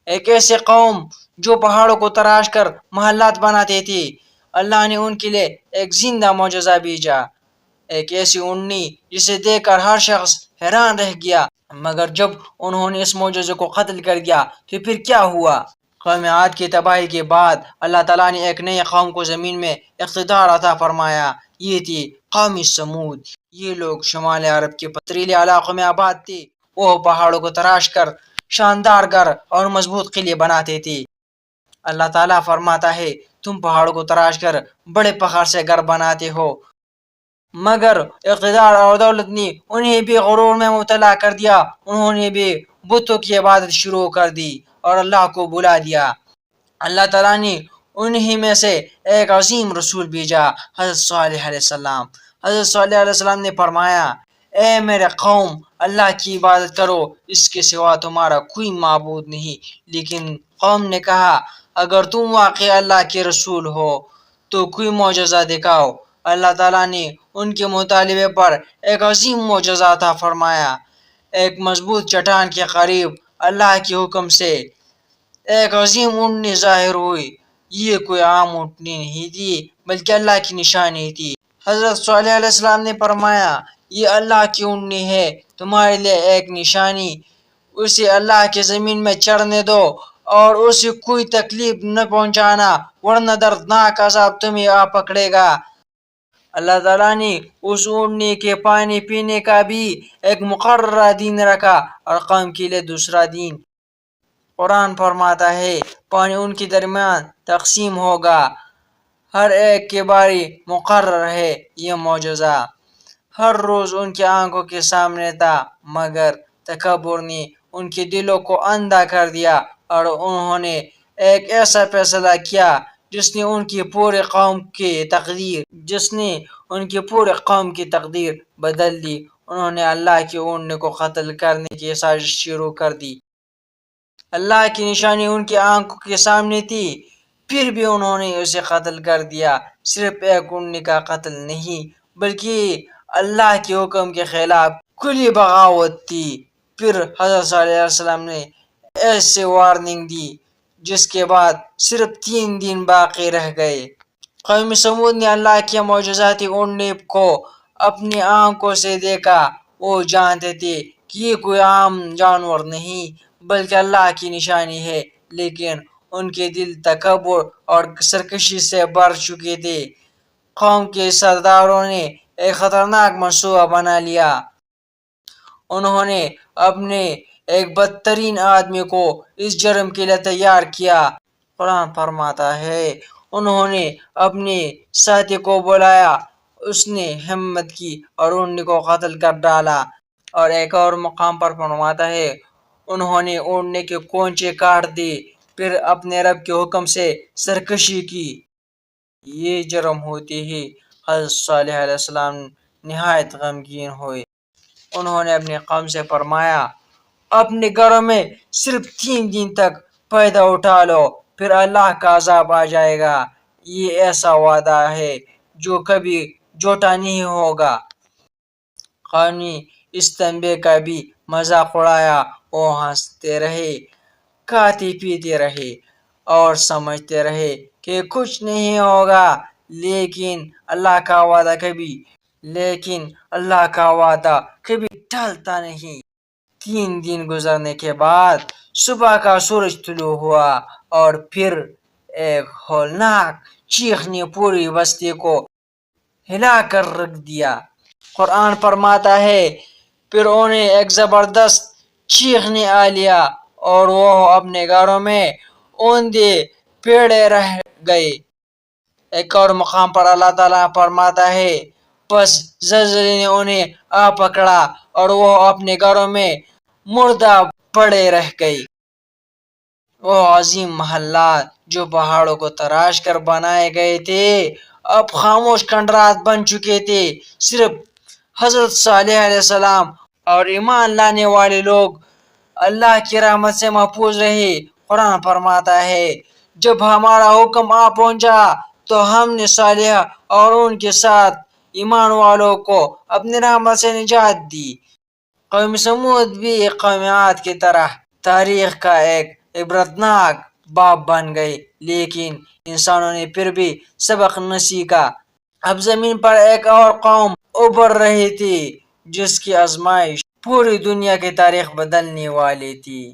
ایک ایسے قوم جو پہاڑوں کو تراش کر محلات بناتے تھے، اللہ نے ان کے لیے ایک زندہ معجزہ بھیجا، ایک ایسی اونٹنی جسے دیکھ کر ہر شخص حیران رہ گیا۔ مگر جب انہوں نے اس معجزے کو قتل کر دیا تو پھر کیا ہوا؟ قوم عاد کی تباہی کے بعد اللہ تعالیٰ نے ایک نئی قوم کو زمین میں اقتدار عطا فرمایا، یہ تھی قوم سمود۔ یہ لوگ شمال عرب کے پتریلے علاقوں میں آباد تھے، وہ پہاڑوں کو تراش کر شاندار گھر اور مضبوط قلعے بناتے تھے۔ اللہ تعالیٰ فرماتا ہے تم پہاڑوں کو تراش کر بڑے فخر سے گھر بناتے ہو، مگر اقتدار اور دولت نے انہیں بھی غرور میں مبتلا کر دیا، انہوں نے بھی بتوں کی عبادت شروع کر دی اور اللہ کو بلا دیا۔ اللہ تعالیٰ نے انہی میں سے ایک عظیم رسول بھیجا، حضرت صالح علیہ السلام۔ حضرت صالح علیہ السلام نے فرمایا، اے میرے قوم، اللہ کی عبادت کرو، اس کے سوا تمہارا کوئی معبود نہیں۔ لیکن قوم نے کہا، اگر تم واقعی اللہ کے رسول ہو تو کوئی معجزہ دکھاؤ۔ اللہ تعالیٰ نے ان کے مطالبے پر ایک عظیم معجزہ عطا فرمایا۔ ایک مضبوط چٹان کے قریب اللہ کے حکم سے ایک عظیم اونٹنی ظاہر ہوئی۔ یہ کوئی عام اونٹنی نہیں تھی بلکہ اللہ کی نشانی تھی۔ حضرت صالح علیہ السلام نے فرمایا، یہ اللہ کی اونٹنی ہے، تمہارے لیے ایک نشانی، اسے اللہ کے زمین میں چرنے دو اور اسے کوئی تکلیف نہ پہنچانا ورنہ دردناک عذاب تمہیں آ پکڑے گا۔ اللہ تعالیٰ نے اس اونٹنی کے پانی پینے کا بھی ایک مقررہ دن رکھا اور قوم کے لیے دوسرا دن۔ قرآن فرماتا ہے پانی ان کے درمیان تقسیم ہوگا، ہر ایک کے بارے مقرر ہے۔ یہ معجزہ ہر روز ان کی آنکھوں کے سامنے تھا، مگر تکبر نے ان کے دلوں کو اندھا کر دیا اور انہوں نے ایک ایسا فیصلہ کیا جس نے ان کی پورے قوم کی تقدیر بدل دی۔ انہوں نے اللہ کے اونٹنے کو قتل کرنے کی سازش شروع کر دی۔ اللہ کی نشانی ان کی آنکھوں کے سامنے تھی، پھر بھی انہوں نے اسے قتل کر دیا۔ صرف ایک اونٹنی کا قتل نہیں بلکہ اللہ کے حکم کے خلاف کھلی بغاوت تھی۔ پھر حضرت صلی اللہ علیہ وسلم نے ایسے وارننگ دی جس کے بعد صرف 3 دن باقی رہ گئے۔ قوم سمود نے اللہ کے معجزاتی اونٹنی کو اپنی آنکھوں سے دیکھا، وہ جانتے تھے کہ یہ کوئی عام جانور نہیں بلکہ اللہ کی نشانی ہے، لیکن ان کے دل تکبر اور سرکشی سے بھر چکے تھے۔ قوم کے سرداروں نے ایک خطرناک منصوبہ بنا لیا۔ انہوں نے اپنے ایک بدترین آدمی کو اس جرم کے لیے تیار کیا۔ قرآن فرماتا ہے انہوں نے اپنے ساتھی کو بلایا، اس نے ہمت کی اور اونٹنی کو قتل کر ڈالا۔ اور ایک اور مقام پر فرماتا ہے انہوں نے اونٹنی کے کونچے کاٹ دی، پھر اپنے رب کے حکم سے سرکشی کی۔ یہ جرم ہوتے ہی حضرت صالح علیہ السلام نہایت غمگین ہوئے۔ انہوں نے اپنی قوم سے فرمایا، اپنے گھروں میں صرف 3 دن تک فائدہ اٹھا لو، پھر اللہ کا عذاب آ جائے گا۔ یہ ایسا وعدہ ہے جو کبھی جھوٹا نہیں ہوگا۔ قوم نے اس تنبیہ کا بھی مذاق اڑایا، وہ ہنستے رہے، کھاتے پیتے رہے اور سمجھتے رہے کہ کچھ نہیں ہوگا، لیکن اللہ کا وعدہ کبھی ٹلتا نہیں۔ 3 دن گزرنے کے بعد صبح کا سورج طلوع ہوا اور پھر ایک ہولناک چیخ نے پوری بستی کو ہلا کر رکھ دیا۔ قرآن فرماتا ہے پھر انہیں ایک زبردست چیخ نے آ لیا اور وہ اپنے گھروں میں اوندے پڑے رہ گئے۔ ایک اور مقام پر اللہ تعالیٰ فرماتا ہے پس زلزلے نے انہیں آ پکڑا اور وہ اپنے گھروں میں مردہ پڑے رہ گئے۔ وہ عظیم محلات جو پہاڑوں کو تراش کر بنائے گئے تھے اب خاموش کھنڈرات بن چکے تھے۔ صرف حضرت صالح علیہ السلام اور ایمان لانے والے لوگ اللہ کی رحمت سے محفوظ رہے۔ قرآن فرماتا ہے جب ہمارا حکم آ پہنچا تو ہم نے صالح اور ان کے ساتھ ایمان والوں کو اپنی رحمت سے نجات دی۔ قوم سمود بھی قوم عاد کی طرح تاریخ کا ایک عبرتناک باپ بن گئے، لیکن انسانوں نے پھر بھی سبق نہ سیکھا۔ اب زمین پر ایک اور قوم ابھر رہی تھی جس کی آزمائش پوری دنیا کی تاریخ بدلنے والی تھی۔